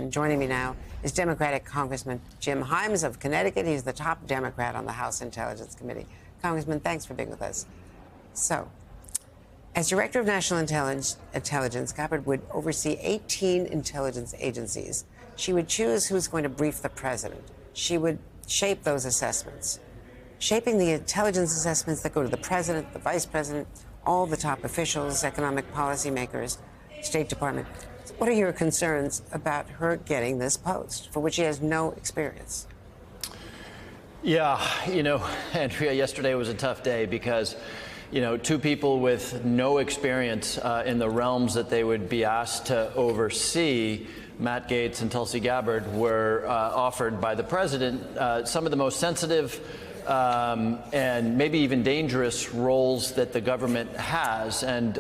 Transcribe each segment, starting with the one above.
discussion. Joining me now is Democratic Congressman Jim Himes of Connecticut. He's the top Democrat on the House Intelligence Committee. Congressman, thanks for being with us. So, as Director of National Intelligence, Gabbard would oversee 18 intelligence agencies. She would choose who's going to brief the president. She would shape those assessments. Shaping the intelligence assessments that go to the president, the vice president, all the top officials, economic policymakers, State Department. What are your concerns about her getting this post, for which she has no experience? Yeah, Andrea, yesterday was a tough day because, two people with no experience in the realms that they would be asked to oversee, Matt Gaetz and Tulsi Gabbard, were offered by the president some of the most sensitive and maybe even dangerous roles that the government has. And,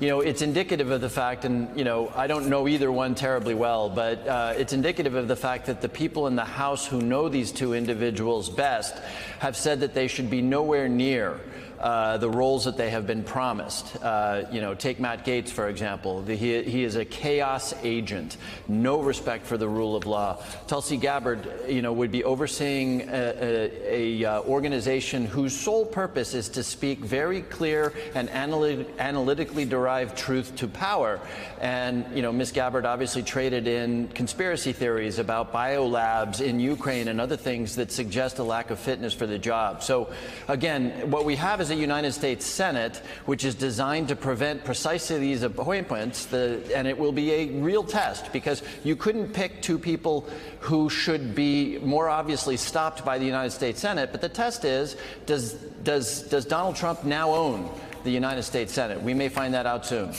it's indicative of the fact, and, I don't know either one terribly well, but it's indicative of the fact that the people in the House who know these two individuals best have said that they should be nowhere near the roles that they have been promised. Take Matt Gaetz, for example. He is a chaos agent, no respect for the rule of law. Tulsi Gabbard, would be overseeing a organization whose sole purpose is to speak very clear and analytically derived truth to power. And, Ms. Gabbard obviously traded in conspiracy theories about biolabs in Ukraine and other things that suggest a lack of fitness for the job. So, again, what we have is a United States Senate, which is designed to prevent precisely these appointments, and it will be a real test, because you couldn't pick two people who should be more obviously stopped by the United States Senate. But the test is, does Donald Trump now own the United States Senate? We may find that out soon.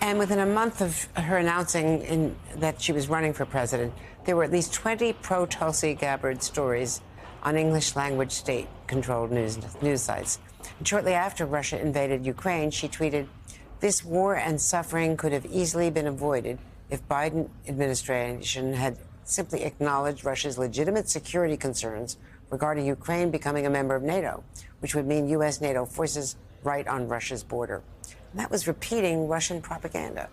And within a month of her announcing that she was running for president, there were at least 20 pro-Tulsi Gabbard stories on English-language state-controlled news sites. And shortly after Russia invaded Ukraine, she tweeted, "This war and suffering could have easily been avoided if Biden administration had simply acknowledged Russia's legitimate security concerns regarding Ukraine becoming a member of NATO, which would mean U.S.-NATO forces right on Russia's border." And that was repeating Russian propaganda.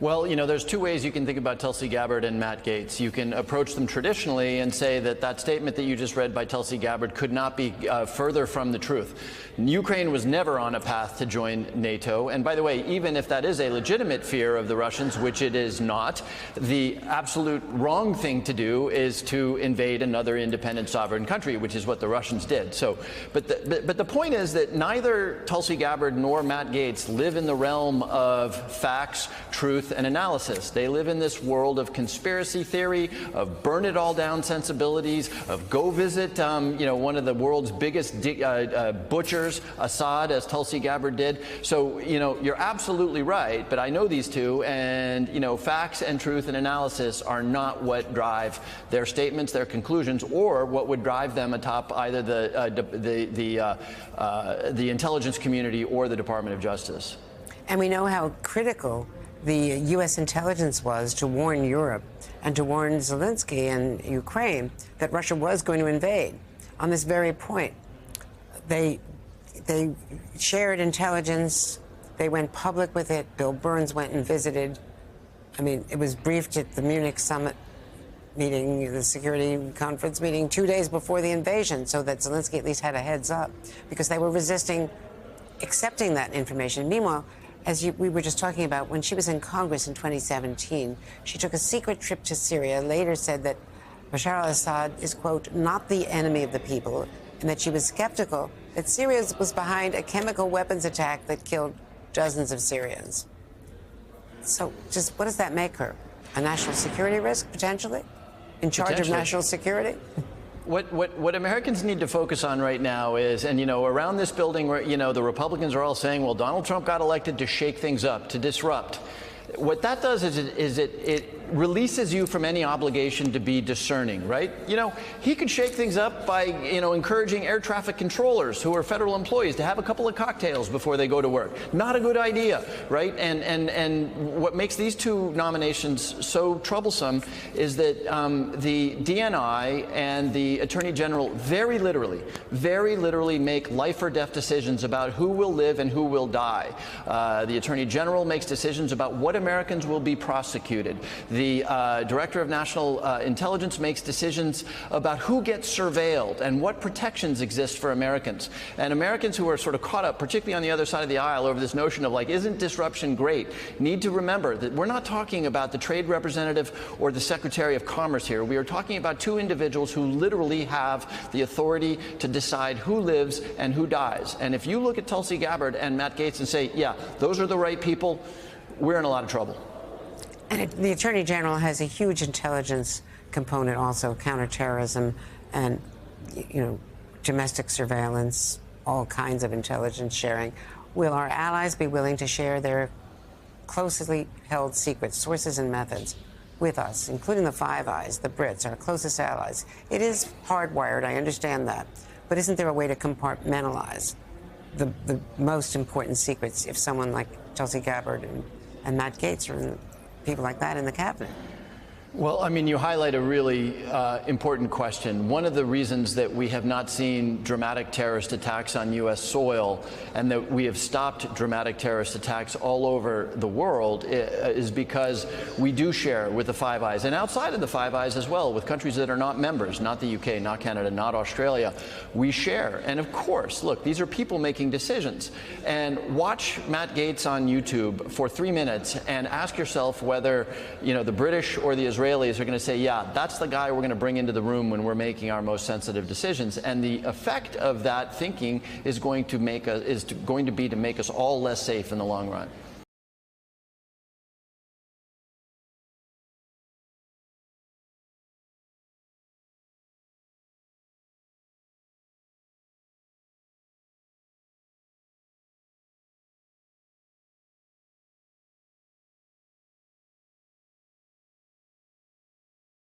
Well, there's two ways you can think about Tulsi Gabbard and Matt Gaetz. You can approach them traditionally and say that statement that you just read by Tulsi Gabbard could not be further from the truth. Ukraine was never on a path to join NATO. And by the way, even if that is a legitimate fear of the Russians, which it is not, the absolute wrong thing to do is to invade another independent sovereign country, which is what the Russians did. So, but the point is that neither Tulsi Gabbard nor Matt Gaetz live in the realm of facts, truth, and analysis. They live in this world of conspiracy theory, of burn it all down sensibilities, of go visit, one of the world's biggest butchers, Assad, as Tulsi Gabbard did. So, you're absolutely right, but I know these two, and, facts and truth and analysis are not what drive their statements, their conclusions, or what would drive them atop either the intelligence community or the Department of Justice. And we know how critical the U.S. intelligence was to warn Europe and to warn Zelensky and Ukraine that Russia was going to invade. On this very point, they shared intelligence. They went public with it. Bill Burns went and visited. It was briefed at the Munich summit meeting, the security conference meeting, 2 days before the invasion, so that Zelensky at least had a heads up, because they were resisting accepting that information. Meanwhile, as we were just talking about, when she was in Congress in 2017, she took a secret trip to Syria, later said that Bashar al-Assad is, quote, not the enemy of the people, and that she was skeptical that Syria was behind a chemical weapons attack that killed dozens of Syrians. So just what does that make her? A national security risk, potentially? In charge of national security? What Americans need to focus on right now is, and around this building where, the Republicans are all saying, well, Donald Trump got elected to shake things up, to disrupt. What that does is it releases you from any obligation to be discerning, right? You know, he could shake things up by, you know, encouraging air traffic controllers who are federal employees to have a couple of cocktails before they go to work. Not a good idea, right? And what makes these two nominations so troublesome is that the DNI and the Attorney General very literally make life or death decisions about who will live and who will die. The Attorney General makes decisions about what Americans will be prosecuted. The Director of National Intelligence makes decisions about who gets surveilled and what protections exist for Americans. And Americans who are sort of caught up, particularly on the other side of the aisle, over this notion of like, isn't disruption great, need to remember that we're not talking about the trade representative or the Secretary of Commerce here. We are talking about two individuals who literally have the authority to decide who lives and who dies. And if you look at Tulsi Gabbard and Matt Gaetz and say, yeah, those are the right people, we're in a lot of trouble. And the Attorney General has a huge intelligence component also, counterterrorism and, you know, domestic surveillance, all kinds of intelligence sharing. Will our allies be willing to share their closely held secrets, sources and methods with us, including the Five Eyes, the Brits, our closest allies? It is hardwired, I understand that. But isn't there a way to compartmentalize the most important secrets if someone like Tulsi Gabbard and Matt Gaetz or people like that in the cabinet? Well, I mean, you highlight a really important question. One of the reasons that we have not seen dramatic terrorist attacks on U.S. soil and that we have stopped dramatic terrorist attacks all over the world is because we do share with the Five Eyes and outside of the Five Eyes as well, with countries that are not members, not the UK, not Canada, not Australia. We share. And of course, look, these are people making decisions. And watch Matt Gaetz on YouTube for 3 minutes and ask yourself whether, you know, the British or the Israelis are going to say, yeah, that's the guy we're going to bring into the room when we're making our most sensitive decisions. And the effect of that thinking is going to be to make us all less safe in the long run.